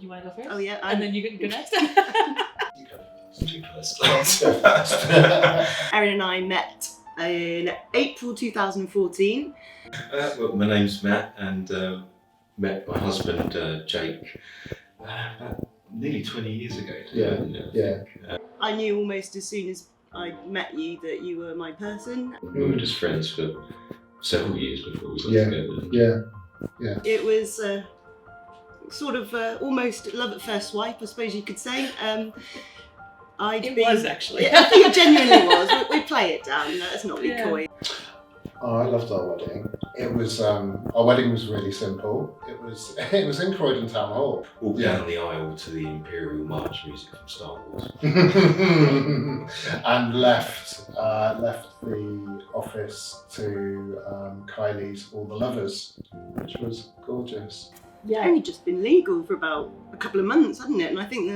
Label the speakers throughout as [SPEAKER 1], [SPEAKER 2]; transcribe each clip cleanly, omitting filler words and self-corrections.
[SPEAKER 1] You want to go first?
[SPEAKER 2] Oh yeah.
[SPEAKER 1] And then you go next?
[SPEAKER 3] You go first.
[SPEAKER 2] Erin and I met in April 2014.
[SPEAKER 3] Well, my name's Matt, and met my husband Jake about nearly 20 years ago.
[SPEAKER 4] Yeah.
[SPEAKER 2] I knew almost as soon as I met you that you were my person.
[SPEAKER 3] We were just friends for several years before we got together.
[SPEAKER 4] Yeah.
[SPEAKER 2] It was sort of almost love at first swipe, I suppose you could say.
[SPEAKER 1] It was actually.
[SPEAKER 2] I think it genuinely was. We play it down. Let's not be coy.
[SPEAKER 4] Oh, I loved our wedding. It was our wedding was really simple. It was in Croydon Town Hall.
[SPEAKER 3] Walked down the aisle to the Imperial March music from Star Wars.
[SPEAKER 4] And left the office to Kylie's All the Lovers, which was gorgeous.
[SPEAKER 2] It's only just been legal for about a couple of months, hasn't it? And I think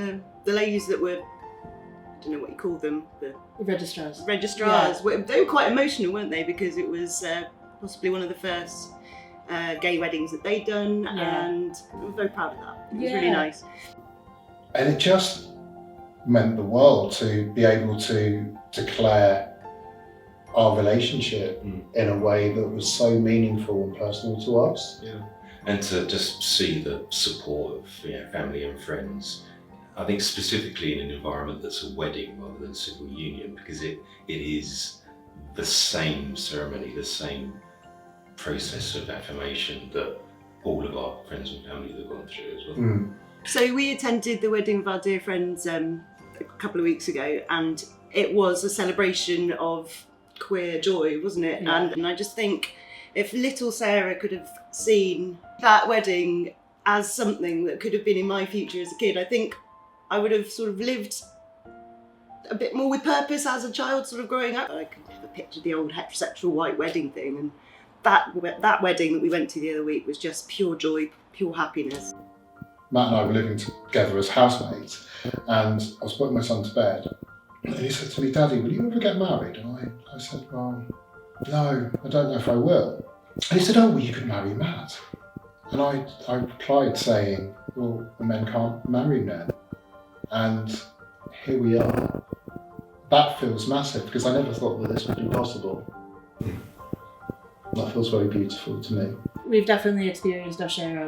[SPEAKER 2] the ladies that were, I don't know what you call them, the
[SPEAKER 1] Registrars.
[SPEAKER 2] They were quite emotional, weren't they? Because it was possibly one of the first gay weddings that they'd done, and I was very proud of that. It was really nice.
[SPEAKER 4] And it just meant the world to be able to declare our relationship in a way that was so meaningful and personal to us.
[SPEAKER 3] Yeah. And to just see the support of family and friends. I think specifically in an environment that's a wedding rather than civil union, because it is the same ceremony, the same process of affirmation that all of our friends and family have gone through as well.
[SPEAKER 2] So we attended the wedding of our dear friends a couple of weeks ago, and it was a celebration of queer joy, wasn't it?
[SPEAKER 1] Yeah.
[SPEAKER 2] And I just think if little Sarah could have seen that wedding as something that could have been in my future as a kid, I think I would have sort of lived a bit more with purpose as a child, sort of growing up. I could never picture the old heterosexual white wedding thing, and that wedding that we went to the other week was just pure joy, pure happiness.
[SPEAKER 4] Matt and I were living together as housemates, and I was putting my son to bed, and he said to me, "Daddy, will you ever get married?" And I said, "Well, no, I don't know if I will." And he said, "Oh, well, you could marry Matt." And I replied saying, "Well, men can't marry men." And here we are. That feels massive, because I never thought that this would be possible. That feels very beautiful to me.
[SPEAKER 1] We've definitely experienced our share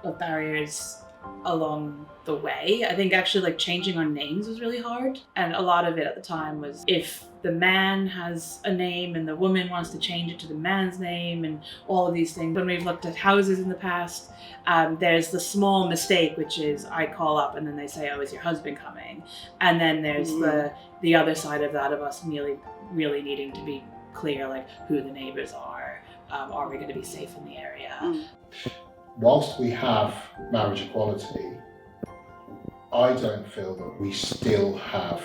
[SPEAKER 1] of barriers along the way. I think actually like changing our names was really hard, and a lot of it at the time was if the man has a name and the woman wants to change it to the man's name and all of these things. When we've looked at houses in the past, there's the small mistake, which is I call up and then they say, "Oh, is your husband coming?" And then there's the other side of that, of us really needing to be clear, like who the neighbors are we going to be safe in the area?
[SPEAKER 4] Whilst we have marriage equality, I don't feel that we still have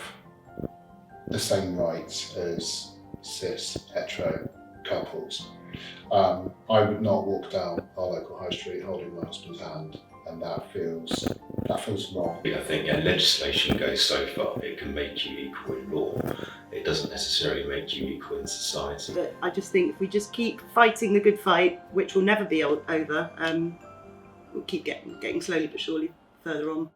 [SPEAKER 4] the same rights as cis hetero couples. I would not walk down our local high street holding my husband's hand, and that feels wrong.
[SPEAKER 3] I think legislation goes so far, it can make you equal in law. It doesn't necessarily make you equal in society.
[SPEAKER 2] But I just think if we just keep fighting the good fight, which will never be over, we'll keep getting slowly but surely further on.